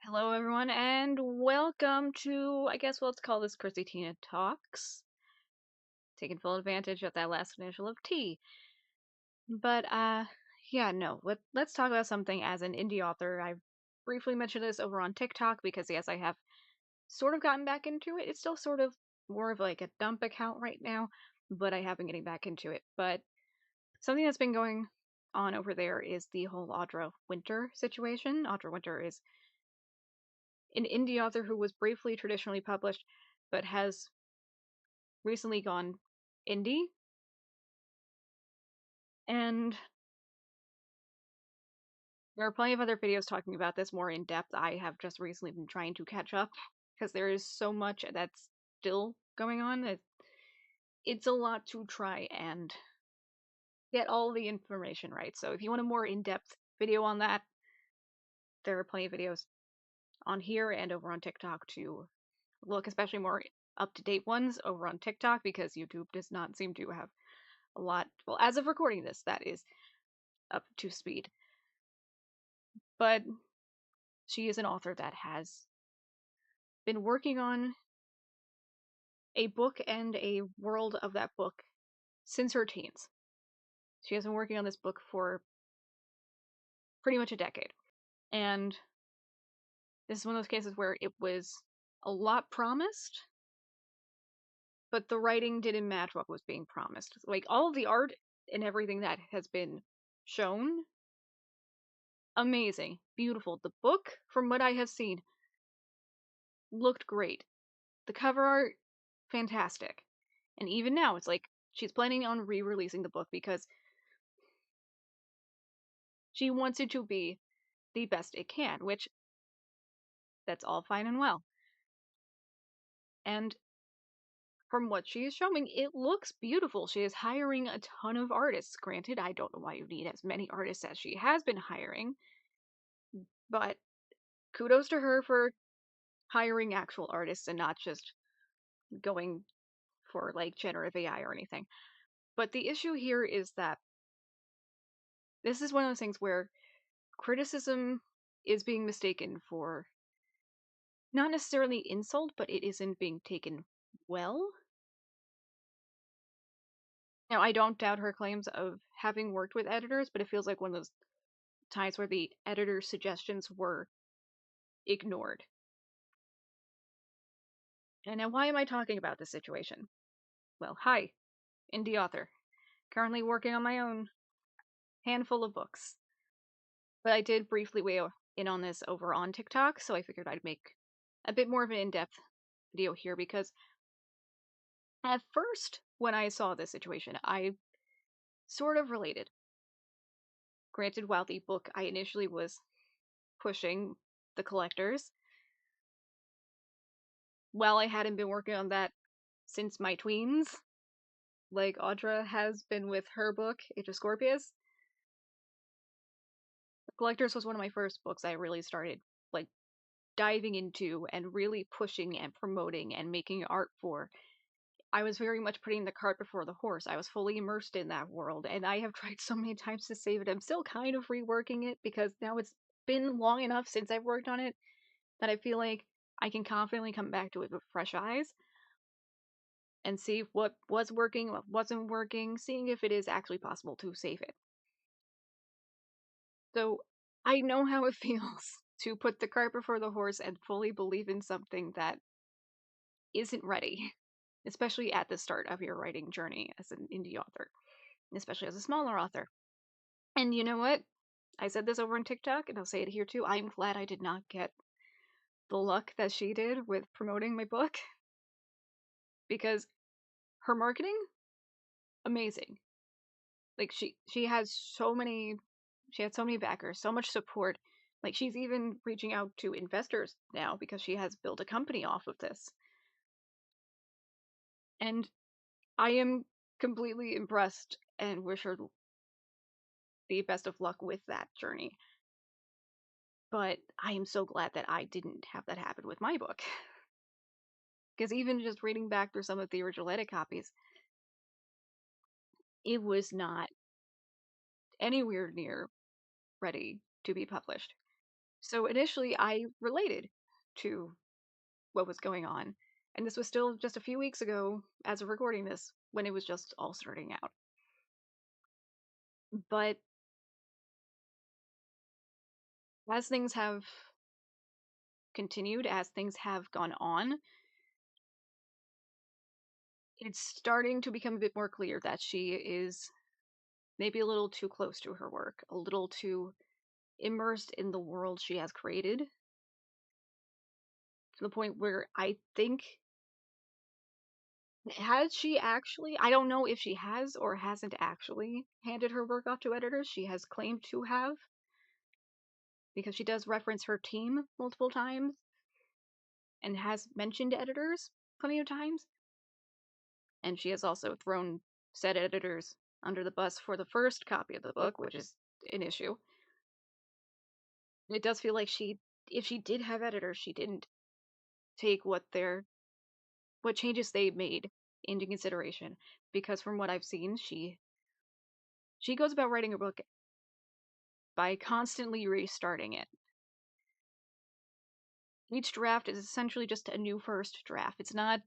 Hello, everyone, and welcome to, I guess, let's call this Chrissy Tina Talks. Taking full advantage of that last initial of T. But, yeah, no, let's talk about something as an indie author. I briefly mentioned this over on TikTok because, yes, I have sort of gotten back into it. It's still sort of more of like a dump account right now, but I have been getting back into it. But something that's been going on over there is the whole Audra Winter situation. Audra Winter is an indie author who was briefly traditionally published, but has recently gone indie. And there are plenty of other videos talking about this more in depth. I have just recently been trying to catch up because there is so much that's still going on. It's a lot to try and get all the information right. So if you want a more in-depth video on that, there are plenty of videos on here and over on TikTok to look, especially more up-to-date ones over on TikTok because YouTube does not seem to have a lot. Well, as of recording this, that is up to speed. But she is an author that has been working on a book and a world of that book since her teens. She has been working on this book for pretty much a decade. And this is one of those cases where it was a lot promised, but the writing didn't match what was being promised. Like, all of the art and everything that has been shown, amazing, beautiful. The book, from what I have seen, looked great. The cover art, fantastic. And even now, it's like she's planning on re-releasing the book because she wants it to be the best it can, which that's all fine and well. And from what she is showing, it looks beautiful. She is hiring a ton of artists. Granted, I don't know why you need as many artists as she has been hiring, but kudos to her for hiring actual artists and not just going for like generative AI or anything. But the issue here is that this is one of those things where criticism is being mistaken for not necessarily insult, but it isn't being taken well. Now, I don't doubt her claims of having worked with editors, but it feels like one of those times where the editor's suggestions were ignored. And now, why am I talking about this situation? Well, hi, indie author. Currently working on my own handful of books. But I did briefly weigh in on this over on TikTok, so I figured I'd make a bit more of an in-depth video here because at first, when I saw this situation, I sort of related. Granted, while the book I initially was pushing, The Collectors, while I hadn't been working on that since my tweens, like Audra has been with her book, Age of Scorpius, The Collectors was one of my first books I really started, like, diving into and really pushing and promoting and making art for. I was very much putting the cart before the horse. I was fully immersed in that world, and I have tried so many times to save it. I'm still kind of reworking it because now it's been long enough since I've worked on it that I feel like I can confidently come back to it with fresh eyes and see what was working, what wasn't working, seeing if it is actually possible to save it. So I know how it feels to put the cart before the horse and fully believe in something that isn't ready, especially at the start of your writing journey as an indie author, especially as a smaller author. And you know what? I said this over on TikTok, and I'll say it here too. I'm glad I did not get the luck that she did with promoting my book because her marketing, amazing. Like she has so many, she had so many backers, so much support. Like she's even reaching out to investors now because she has built a company off of this. And I am completely impressed and wish her the best of luck with that journey. But I am so glad that I didn't have that happen with my book. Because even just reading back through some of the original edit copies, it was not anywhere near ready to be published. So initially, I related to what was going on. And this was still just a few weeks ago, as of recording this, when it was just all starting out. But as things have continued, as things have gone on, it's starting to become a bit more clear that she is maybe a little too close to her work, a little too immersed in the world she has created, to the point where I think, has she actually, I don't know if she has or hasn't actually handed her work off to editors. She has claimed to have, because she does reference her team multiple times and has mentioned editors plenty of times. And she has also thrown said editors under the bus for the first copy of the book, which is an issue. It does feel like if she did have editors, she didn't take what changes they made into consideration. Because from what I've seen, she goes about writing a book by constantly restarting it. Each draft is essentially just a new first draft. It's not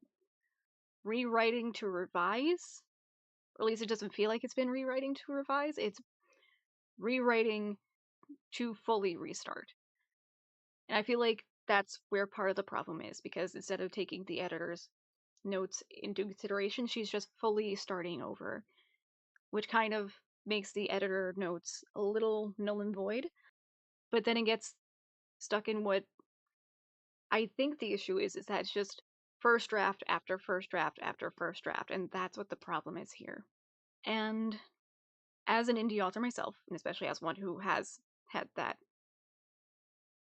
rewriting to revise, or at least it doesn't feel like it's been rewriting to revise. It's rewriting to fully restart. And I feel like that's where part of the problem is, because instead of taking the editor's notes into consideration, she's just fully starting over, which kind of makes the editor notes a little null and void. But then it gets stuck in what I think the issue is that it's just first draft after first draft after first draft, and that's what the problem is here. And as an indie author myself, and especially as one who has had that,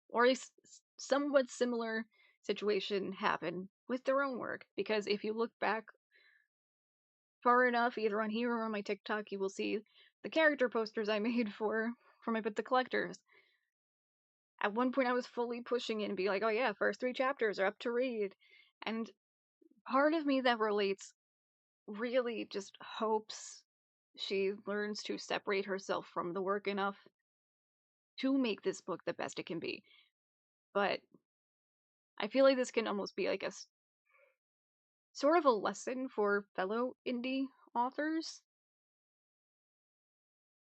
or at least somewhat similar situation happen with their own work, because if you look back far enough, either on here or on my TikTok, you will see the character posters I made for my book, The Collectors. At one point, I was fully pushing it and be like, oh yeah, first 3 chapters are up to read. And part of me that relates really just hopes she learns to separate herself from the work enough to make this book the best it can be. But I feel like this can almost be like a sort of a lesson for fellow indie authors.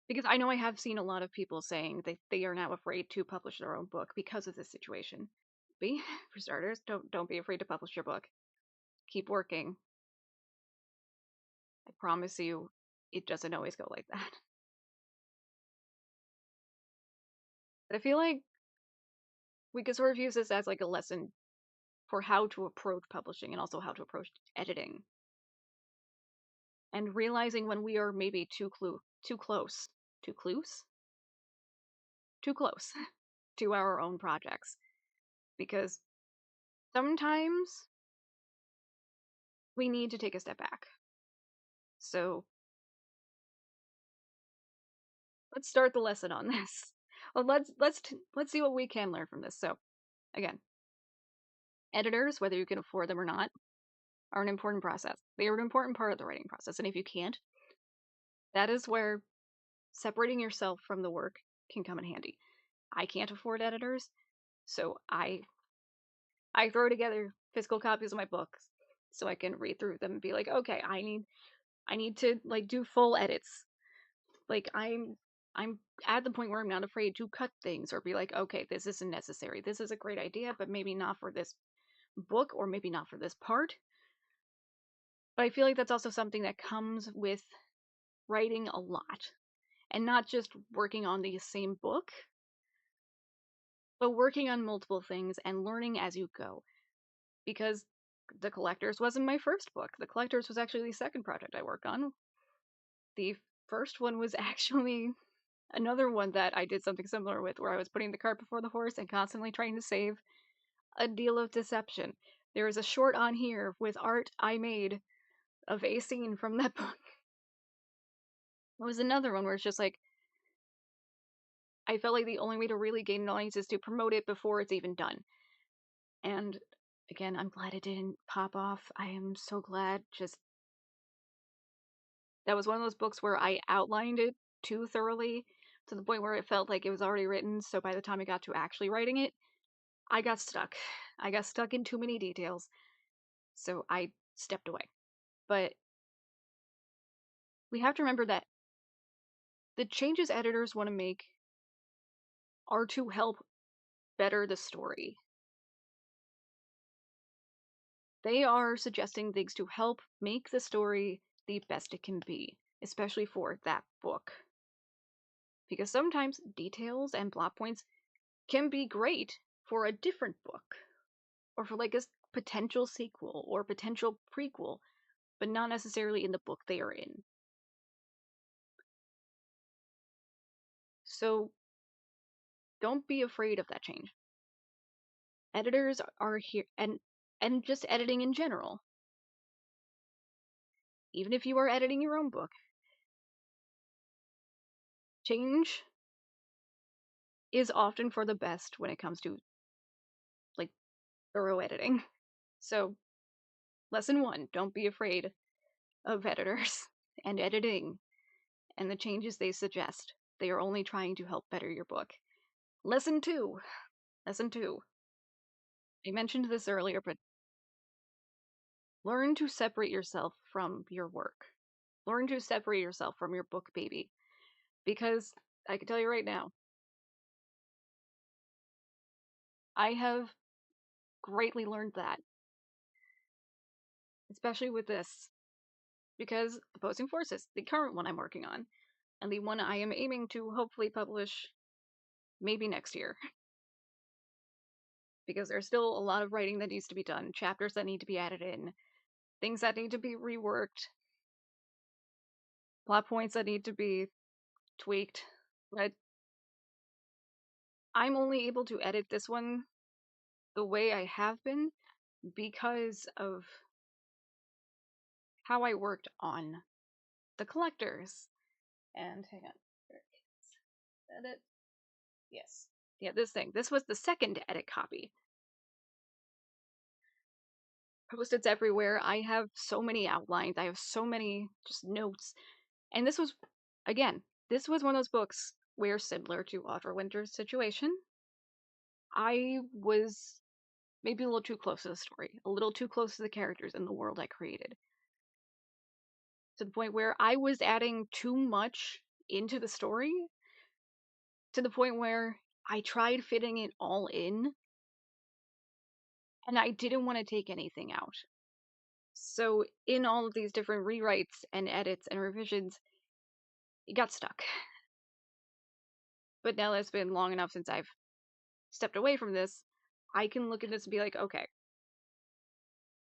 Because I know I have seen a lot of people saying they are now afraid to publish their own book because of this situation. For starters, don't be afraid to publish your book. Keep working. I promise you, it doesn't always go like that. But I feel like we could sort of use this as like a lesson for how to approach publishing and also how to approach editing. And realizing when we are maybe too close to our own projects. Because sometimes we need to take a step back. So let's start the lesson on this. Well, let's see what we can learn from this. So, again, editors, whether you can afford them or not, are an important process. They are an important part of the writing process, and if you can't, that is where separating yourself from the work can come in handy. I can't afford editors, so I throw together physical copies of my books so I can read through them and be like, okay, I need to like do full edits. Like I'm at the point where I'm not afraid to cut things or be like, okay, this isn't necessary. This is a great idea, but maybe not for this book or maybe not for this part. But I feel like that's also something that comes with writing a lot and not just working on the same book, but working on multiple things and learning as you go. Because The Collectors wasn't my first book. The Collectors was actually the second project I worked on. The first one was actually another one that I did something similar with, where I was putting the cart before the horse and constantly trying to save a deal of deception. There is a short on here with art I made of a scene from that book. It was another one where it's just like, I felt like the only way to really gain an audience is to promote it before it's even done. And again, I'm glad it didn't pop off. I am so glad. Just, that was one of those books where I outlined it too thoroughly, to to the point where it felt like it was already written, so by the time I got to actually writing it, I got stuck. I got stuck in too many details, so I stepped away. But we have to remember that the changes editors want to make are to help better the story. They are suggesting things to help make the story the best it can be, especially for that book. Because sometimes details and plot points can be great for a different book, or for like a potential sequel or potential prequel, but not necessarily in the book they are in. So don't be afraid of that change. Editors are here, and just editing in general. Even if you are editing your own book, change is often for the best when it comes to like thorough editing. So, lesson 1, don't be afraid of editors and editing and the changes they suggest. They are only trying to help better your book. Lesson 2. I mentioned this earlier, but learn to separate yourself from your work. Learn to separate yourself from your book baby. Because I can tell you right now, I have greatly learned that, especially with this, because Opposing Forces, the current one I'm working on, and the one I am aiming to hopefully publish maybe next year, because there's still a lot of writing that needs to be done, chapters that need to be added in, things that need to be reworked, plot points that need to be tweaked. But I'm only able to edit this one the way I have been because of how I worked on the collectors. And hang on. Edit. Yes. Yeah, this thing. This was the second edit copy. Post-its everywhere. I have so many outlines. I have so many just notes. And this was, again, this was one of those books where, similar to Audra Winter's situation, I was maybe a little too close to the story, a little too close to the characters and the world I created. To the point where I was adding too much into the story, to the point where I tried fitting it all in, and I didn't want to take anything out. So, in all of these different rewrites and edits and revisions, it got stuck. But now that it's been long enough since I've stepped away from this, I can look at this and be like, okay,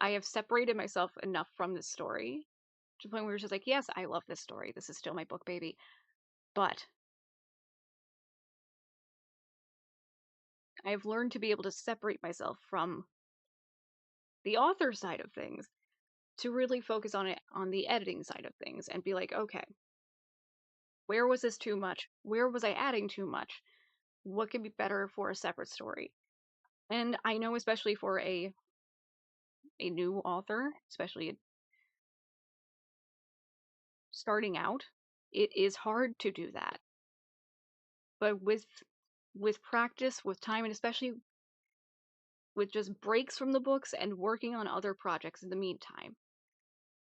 I have separated myself enough from this story to the point where it's just like, yes, I love this story. This is still my book baby. But I have learned to be able to separate myself from the author side of things to really focus on it on the editing side of things and be like, okay, where was this too much? Where was I adding too much? What could be better for a separate story? And I know, especially for a new author, especially starting out, it is hard to do that. But with practice, with time, and especially with just breaks from the books and working on other projects in the meantime,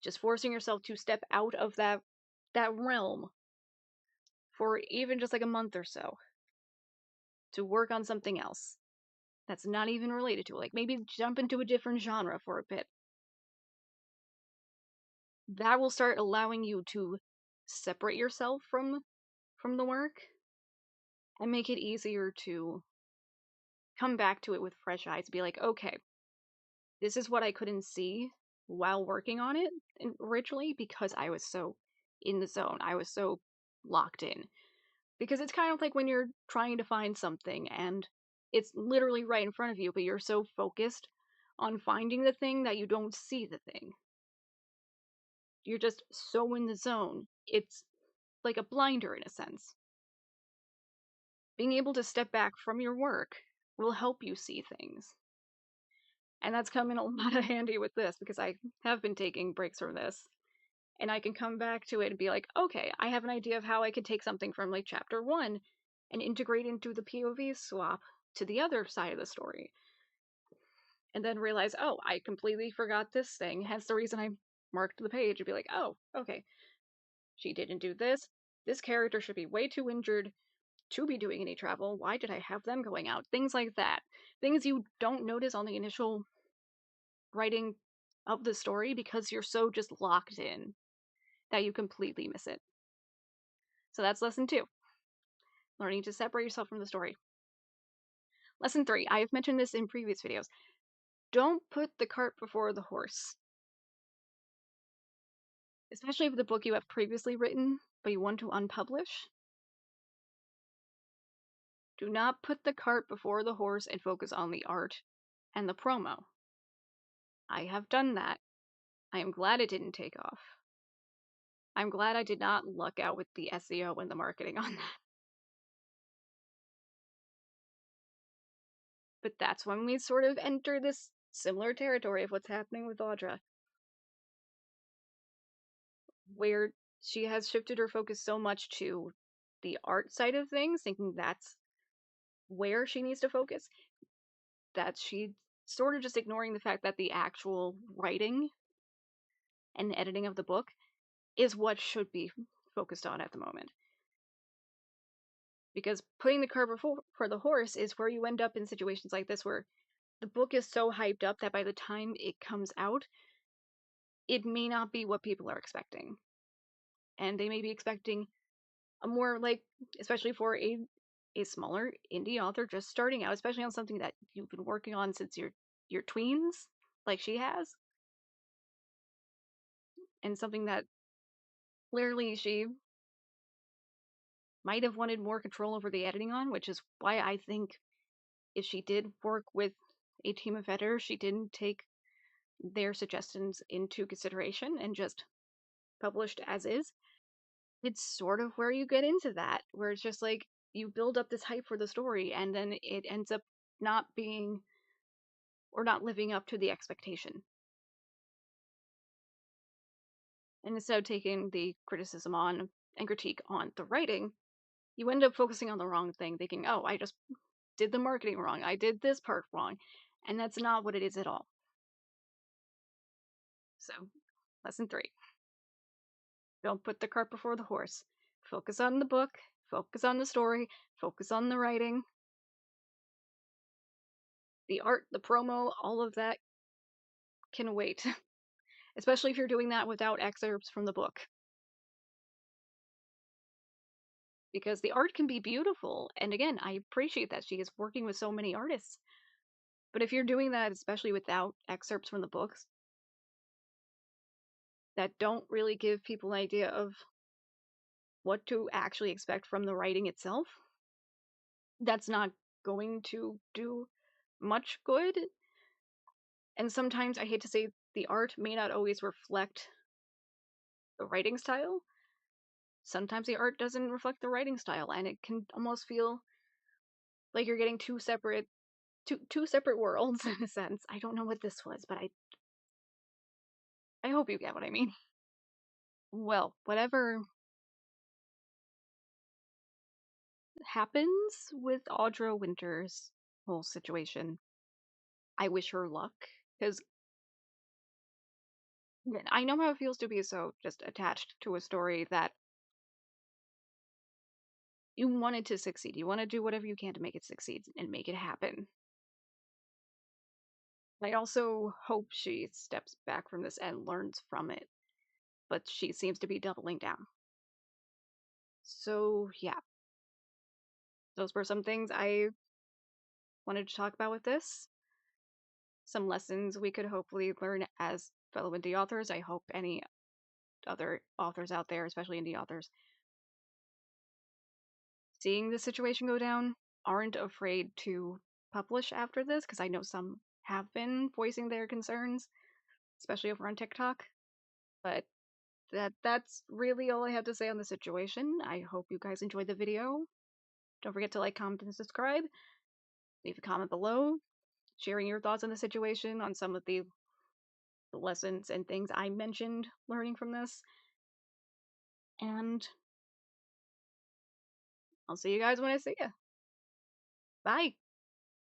just forcing yourself to step out of that realm for even just like a month or so to work on something else that's not even related to it. Like maybe jump into a different genre for a bit. That will start allowing you to separate yourself from the work and make it easier to come back to it with fresh eyes. Be like, okay, this is what I couldn't see while working on it originally because I was so in the zone. I was so locked in. Because it's kind of like when you're trying to find something and it's literally right in front of you, but you're so focused on finding the thing that you don't see the thing. You're just so in the zone. It's like a blinder in a sense. Being able to step back from your work will help you see things. And that's come in a lot of handy with this because I have been taking breaks from this. And I can come back to it and be like, okay, I have an idea of how I could take something from like chapter 1 and integrate into the POV swap to the other side of the story. And then realize, oh, I completely forgot this thing. Hence the reason I marked the page and be like, oh, okay, she didn't do this. This character should be way too injured to be doing any travel. Why did I have them going out? Things like that. Things you don't notice on the initial writing of the story because you're so just locked in that you completely miss it. So that's lesson 2. Learning to separate yourself from the story. Lesson 3. I have mentioned this in previous videos. Don't put the cart before the horse. Especially if the book you have previously written, but you want to unpublish. Do not put the cart before the horse and focus on the art and the promo. I have done that. I am glad it didn't take off. I'm glad I did not luck out with the SEO and the marketing on that. But that's when we sort of enter this similar territory of what's happening with Audra, where she has shifted her focus so much to the art side of things, thinking that's where she needs to focus, that she's sort of just ignoring the fact that the actual writing and editing of the book is what should be focused on at the moment. Because putting the cart before the horse is where you end up in situations like this, where the book is so hyped up that by the time it comes out, it may not be what people are expecting. And they may be expecting a more, like, especially for a smaller indie author just starting out, especially on something that you've been working on since your tweens, like she has, and something that clearly she might have wanted more control over the editing on, which is why I think if she did work with a team of editors, she didn't take their suggestions into consideration and just published as is. It's sort of where you get into that, where it's just like you build up this hype for the story and then it ends up not being or not living up to the expectation. And instead of taking the criticism on and critique on the writing, you end up focusing on the wrong thing, thinking, oh, I just did the marketing wrong, I did this part wrong, and that's not what it is at all. So, lesson 3. Don't put the cart before the horse. Focus on the book, focus on the story, focus on the writing. The art, the promo, all of that can wait. Especially if you're doing that without excerpts from the book. Because the art can be beautiful, and again, I appreciate that she is working with so many artists. But if you're doing that, especially without excerpts from the books, that don't really give people an idea of what to actually expect from the writing itself, that's not going to do much good. And sometimes, I hate to say, the art may not always reflect the writing style. Sometimes the art doesn't reflect the writing style, and it can almost feel like you're getting two separate worlds in a sense. I don't know what this was, but I hope you get what I mean. Well, whatever happens with Audra Winter's whole situation, I wish her luck, because I know how it feels to be so just attached to a story that you wanted to succeed. You want to do whatever you can to make it succeed and make it happen. I also hope she steps back from this and learns from it, but she seems to be doubling down. So, yeah. Those were some things I wanted to talk about with this. Some lessons we could hopefully learn as fellow indie authors. I hope any other authors out there, especially indie authors, seeing this situation go down, aren't afraid to publish after this, because I know some have been voicing their concerns, especially over on TikTok. But that's really all I have to say on the situation. I hope you guys enjoyed the video. Don't forget to like, comment, and subscribe. Leave a comment below, sharing your thoughts on the situation, on some of the lessons and things I mentioned learning from this. And I'll see you guys when I see you. Bye.